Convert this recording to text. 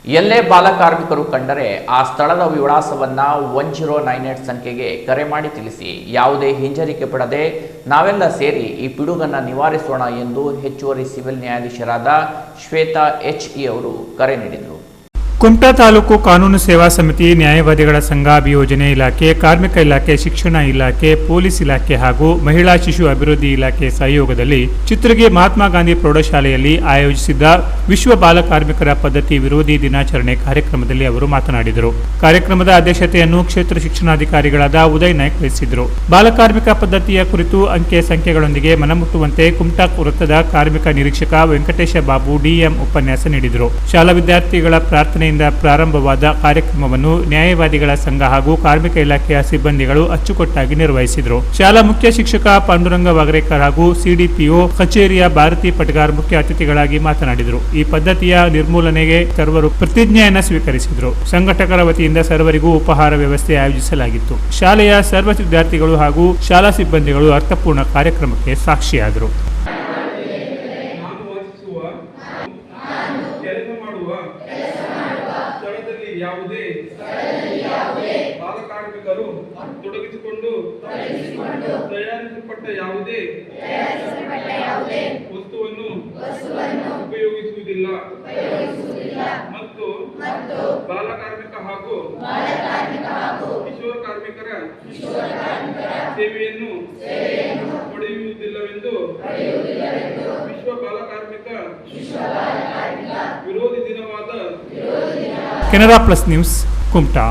ಎಲ್ಲೇ ಬಾಲಕಾರ್ಮಿಕರು ಕಂಡರೆ ಆ ಸ್ಥಳದ ವಿಳಾಸವನ್ನ 1098 ಸಂಖ್ಯೆಗೆ ಕರೆ ಮಾಡಿ ತಿಳಿಸಿ. ಯಾವುದೇ ಹಿಂಜರಿಕೆ ಪಡದೆ ನಾವೆಲ್ಲ ಸೇರಿ ಈ ಪಿಡುಗನ್ನು ನಿವಾರಿಸೋಣ ಎಂದು ಹೆಚ್ಚುವರಿ ಸಿವಿಲ್ ನ್ಯಾಯಾಧೀಶರಾದ ಶ್ವೇತಾ ಎಚ್.ಇ. ಅವರು ಕರೆ ನೀಡಿದರು. ಕುಮಟಾ ತಾಲೂಕು ಕಾನೂನು ಸೇವಾ ಸಮಿತಿ, ನ್ಯಾಯವಾದಿಗಳ ಸಂಘ, ಅಭಿಯೋಜನೆ ಇಲಾಖೆ, ಕಾರ್ಮಿಕ ಇಲಾಖೆ, ಶಿಕ್ಷಣ ಇಲಾಖೆ, ಪೊಲೀಸ್ ಇಲಾಖೆ ಹಾಗೂ ಮಹಿಳಾ ಶಿಶು ಅಭಿವೃದ್ಧಿ ಇಲಾಖೆ ಸಹಯೋಗದಲ್ಲಿ ಚಿತ್ರದುರ್ಗ ಮಹಾತ್ಮ ಗಾಂಧಿ ಪ್ರೌಢಶಾಲೆಯಲ್ಲಿ ಆಯೋಜಿಸಿದ್ದ ವಿಶ್ವ ಬಾಲಕಾರ್ಮಿಕರ ಪದ್ಧತಿ ವಿರೋಧಿ ದಿನಾಚರಣೆ ಕಾರ್ಯಕ್ರಮದಲ್ಲಿ ಅವರು ಮಾತನಾಡಿದರು. ಕಾರ್ಯಕ್ರಮದ ಅಧ್ಯಕ್ಷತೆಯನ್ನು ಕ್ಷೇತ್ರ ಶಿಕ್ಷಣಾಧಿಕಾರಿಗಳಾದ ಉದಯ್ ನಾಯ್ಕ್ ವಹಿಸಿದರು. ಬಾಲಕಾರ್ಮಿಕ ಪದ್ಧತಿಯ ಕುರಿತು ಅಂಕೆ ಸಂಖ್ಯೆಗಳೊಂದಿಗೆ ಮನಮುಟ್ಟುವಂತೆ ಕುಮಟಾ ವೃತ್ತದ ಕಾರ್ಮಿಕ ನಿರೀಕ್ಷಕ ವೆಂಕಟೇಶ ಬಾಬು ಡಿಎಂ ಉಪನ್ಯಾಸ ನೀಡಿದರು. ಶಾಲಾ ವಿದ್ಯಾರ್ಥಿಗಳ ಪ್ರಾರ್ಥನೆ ಪ್ರಾರಂಭವಾದ ಕಾರ್ಯಕ್ರಮವನ್ನು ನ್ಯಾಯವಾದಿಗಳ ಸಂಘ ಹಾಗೂ ಕಾರ್ಮಿಕ ಇಲಾಖೆಯ ಸಿಬ್ಬಂದಿಗಳು ಅಚ್ಚುಕಟ್ಟಾಗಿ ನಿರ್ವಹಿಸಿದರು. ಶಾಲಾ ಮುಖ್ಯ ಶಿಕ್ಷಕ ಪಾಂಡುರಂಗ ವಾಗರೇಕರ್ ಹಾಗೂ ಸಿಡಿಪಿಒ ಕಚೇರಿಯ ಭಾರತಿ ಪಟ್ಗಾರ್ ಮುಖ್ಯ ಅತಿಥಿಗಳಾಗಿ ಮಾತನಾಡಿದರು. ಈ ಪದ್ಧತಿಯ ನಿರ್ಮೂಲನೆಗೆ ಸರ್ವರು ಪ್ರತಿಜ್ಞೆಯನ್ನು ಸ್ವೀಕರಿಸಿದರು. ಸಂಘಟಕರ ವತಿಯಿಂದ ಸರ್ವರಿಗೂ ಉಪಹಾರ ವ್ಯವಸ್ಥೆ ಆಯೋಜಿಸಲಾಗಿತ್ತು. ಶಾಲೆಯ ಸರ್ವ ವಿದ್ಯಾರ್ಥಿಗಳು ಹಾಗೂ ಶಾಲಾ ಸಿಬ್ಬಂದಿಗಳು ಅರ್ಥಪೂರ್ಣ ಕಾರ್ಯಕ್ರಮಕ್ಕೆ ಸಾಕ್ಷಿಯಾದರು. ಯಾವುದೇ ಬಾಲಕಾರ್ಮಿಕರು ತೊಡಗಿಸಿಕೊಂಡು ತಯಾರಿಸಲ್ಪಟ್ಟ ಯಾವುದೇ ವಸ್ತುವನ್ನು ಉಪಯೋಗಿಸುವುದಿಲ್ಲ ಮತ್ತು ಬಾಲಕಾರ್ಮಿಕ ಹಾಗೂ ಕಿಶೋರ ಕಾರ್ಮಿಕರ ಸೇವೆಯನ್ನು ಪಡೆಯುವುದಿಲ್ಲವೆಂದು ವಿಶ್ವ ಬಾಲಕಾರ್ಮಿಕ ವಿರೋಧಿ ದಿನವಾದ ಕೆನರಾ ಪ್ಲಸ್ ನ್ಯೂಸ್ ಕುಮಟಾ.